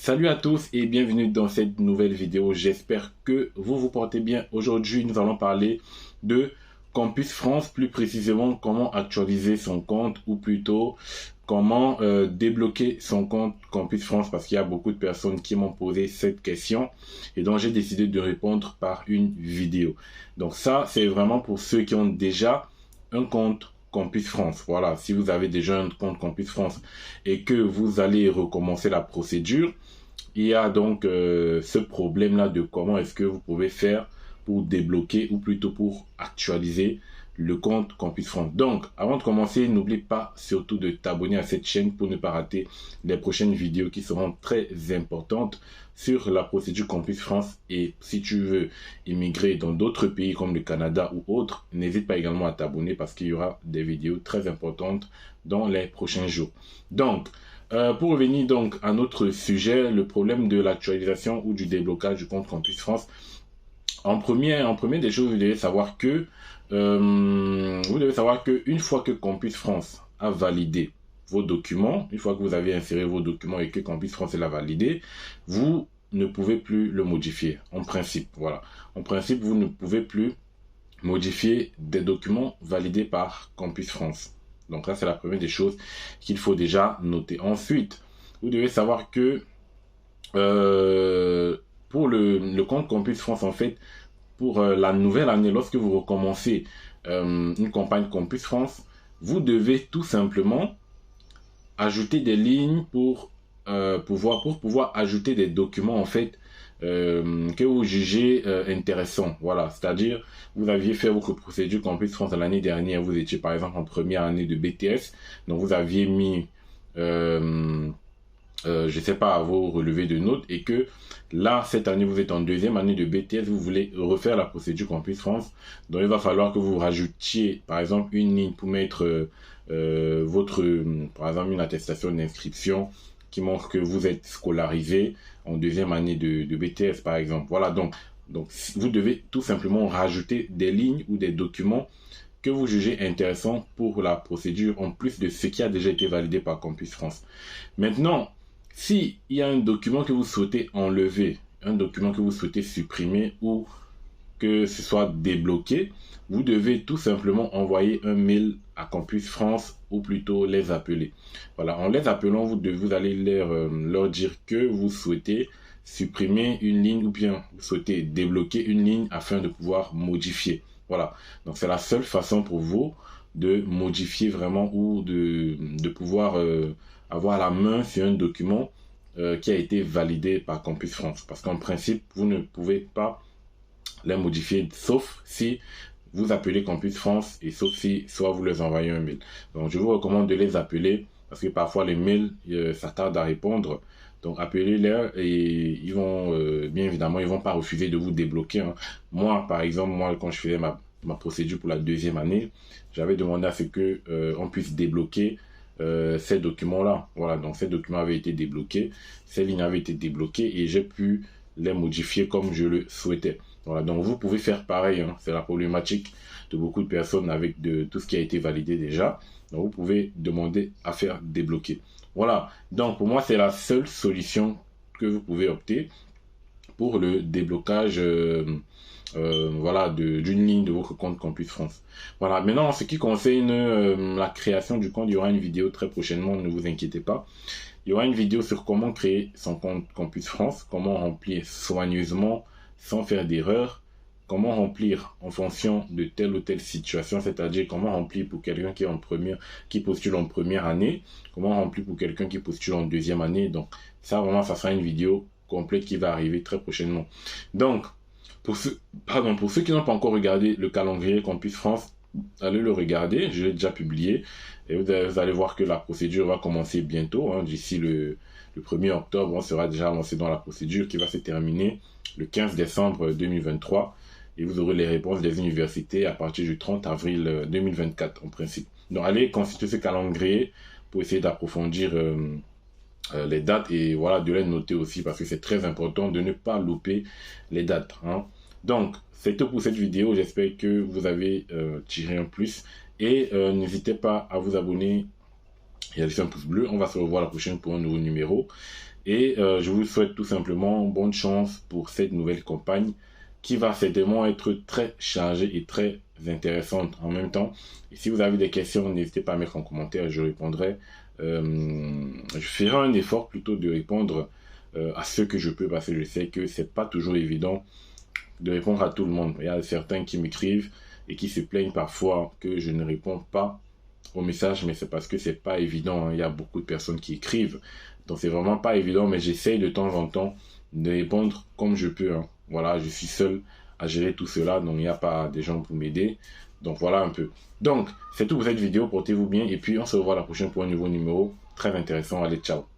Salut à tous et bienvenue dans cette nouvelle vidéo. J'espère que vous vous portez bien. Aujourd'hui, nous allons parler de Campus France, plus précisément comment actualiser son compte ou plutôt comment débloquer son compte Campus France parce qu'il y a beaucoup de personnes qui m'ont posé cette question et donc j'ai décidé de répondre par une vidéo. Donc ça, c'est vraiment pour ceux qui ont déjà un compte Campus France. Voilà, si vous avez déjà un compte Campus France et que vous allez recommencer la procédure, il y a donc ce problème-là de comment est-ce que vous pouvez faire pour débloquer ou plutôt pour actualiser le compte Campus France. Donc, avant de commencer, n'oublie pas surtout de t'abonner à cette chaîne pour ne pas rater les prochaines vidéos qui seront très importantes sur la procédure Campus France. Et si tu veux immigrer dans d'autres pays comme le Canada ou autres, n'hésite pas également à t'abonner parce qu'il y aura des vidéos très importantes dans les prochains jours. Donc, pour revenir donc à notre sujet, le problème de l'actualisation ou du déblocage du compte Campus France. En premier des choses, vous devez savoir que une fois que Campus France a validé vos documents, une fois que vous avez inséré vos documents et que Campus France l'a validé, vous ne pouvez plus le modifier. En principe, voilà. En principe, vous ne pouvez plus modifier des documents validés par Campus France. Donc ça, c'est la première des choses qu'il faut déjà noter. Ensuite, vous devez savoir que pour le compte Campus France, en fait, pour la nouvelle année, lorsque vous recommencez une campagne Campus France, vous devez tout simplement ajouter des lignes pour pouvoir ajouter des documents, en fait, que vous jugez intéressants. Voilà, c'est-à-dire, vous aviez fait votre procédure Campus France l'année dernière, vous étiez par exemple en première année de BTS, donc vous aviez mis, je sais pas, vos relevés de notes, et que là, cette année, vous êtes en deuxième année de BTS, vous voulez refaire la procédure Campus France, donc il va falloir que vous rajoutiez, par exemple, une ligne pour mettre par exemple, une attestation d'inscription qui montre que vous êtes scolarisé en deuxième année de BTS, par exemple. Voilà, donc vous devez tout simplement rajouter des lignes ou des documents que vous jugez intéressants pour la procédure, en plus de ce qui a déjà été validé par Campus France. Maintenant, s'il y a un document que vous souhaitez enlever, un document que vous souhaitez supprimer ou que ce soit débloqué, vous devez tout simplement envoyer un mail à Campus France ou plutôt les appeler. Voilà, en les appelant, vous allez leur dire que vous souhaitez supprimer une ligne ou bien vous souhaitez débloquer une ligne afin de pouvoir modifier. Voilà, donc c'est la seule façon pour vous de modifier vraiment ou de pouvoir avoir la main sur un document qui a été validé par Campus France. Parce qu'en principe, vous ne pouvez pas les modifier sauf si vous appelez Campus France et sauf si soit vous leur envoyez un mail. Donc je vous recommande de les appeler parce que parfois les mails ça tarde à répondre. Donc appelez-les et ils vont bien évidemment ils vont pas refuser de vous débloquer. Hein. Moi par exemple, quand je faisais ma procédure pour la deuxième année, j'avais demandé à ce que on puisse débloquer ces documents-là. Voilà, donc ces documents avaient été débloqués, ces lignes avaient été débloquées et j'ai pu les modifier comme je le souhaitais. Voilà, donc vous pouvez faire pareil, hein. C'est la problématique de beaucoup de personnes avec tout ce qui a été validé déjà. Donc vous pouvez demander à faire débloquer. Voilà, donc pour moi c'est la seule solution que vous pouvez opter pour le déblocage voilà, d'une ligne de votre compte Campus France. Voilà, maintenant en ce qui concerne la création du compte, il y aura une vidéo très prochainement, ne vous inquiétez pas. Il y aura une vidéo sur comment créer son compte Campus France, comment remplir soigneusement sans faire d'erreur, comment remplir en fonction de telle ou telle situation, c'est-à-dire comment remplir pour quelqu'un qui postule en première année, comment remplir pour quelqu'un qui postule en deuxième année. Donc ça vraiment, ça sera une vidéo complète qui va arriver très prochainement. Donc pour ceux qui n'ont pas encore regardé le calendrier Campus France, allez le regarder, je l'ai déjà publié et vous allez voir que la procédure va commencer bientôt, hein, d'ici le 1er octobre, on sera déjà lancé dans la procédure qui va se terminer le 15 décembre 2023 et vous aurez les réponses des universités à partir du 30 avril 2024 en principe. Donc allez consulter ce calendrier pour essayer d'approfondir les dates et voilà, de les noter aussi parce que c'est très important de ne pas louper les dates. Hein. Donc c'est tout pour cette vidéo, j'espère que vous avez tiré un plus et n'hésitez pas à vous abonner et à laisser un pouce bleu. On va se revoir la prochaine pour un nouveau numéro. Et je vous souhaite tout simplement bonne chance pour cette nouvelle campagne qui va certainement être très chargée et très intéressante en même temps. Et si vous avez des questions, n'hésitez pas à mettre en commentaire, je répondrai. Je ferai un effort plutôt de répondre à ce que je peux, parce que je sais que c'est pas toujours évident de répondre à tout le monde. Il y a certains qui m'écrivent et qui se plaignent parfois que je ne réponds pas au message, mais c'est parce que c'est pas évident, hein. Il y a beaucoup de personnes qui écrivent, donc c'est vraiment pas évident, mais j'essaye de temps en temps de répondre comme je peux, hein. Voilà, je suis seul à gérer tout cela, donc il n'y a pas des gens pour m'aider. Donc voilà un peu. Donc, c'est tout pour cette vidéo, portez-vous bien, et puis on se revoit la prochaine pour un nouveau numéro très intéressant. Allez, ciao.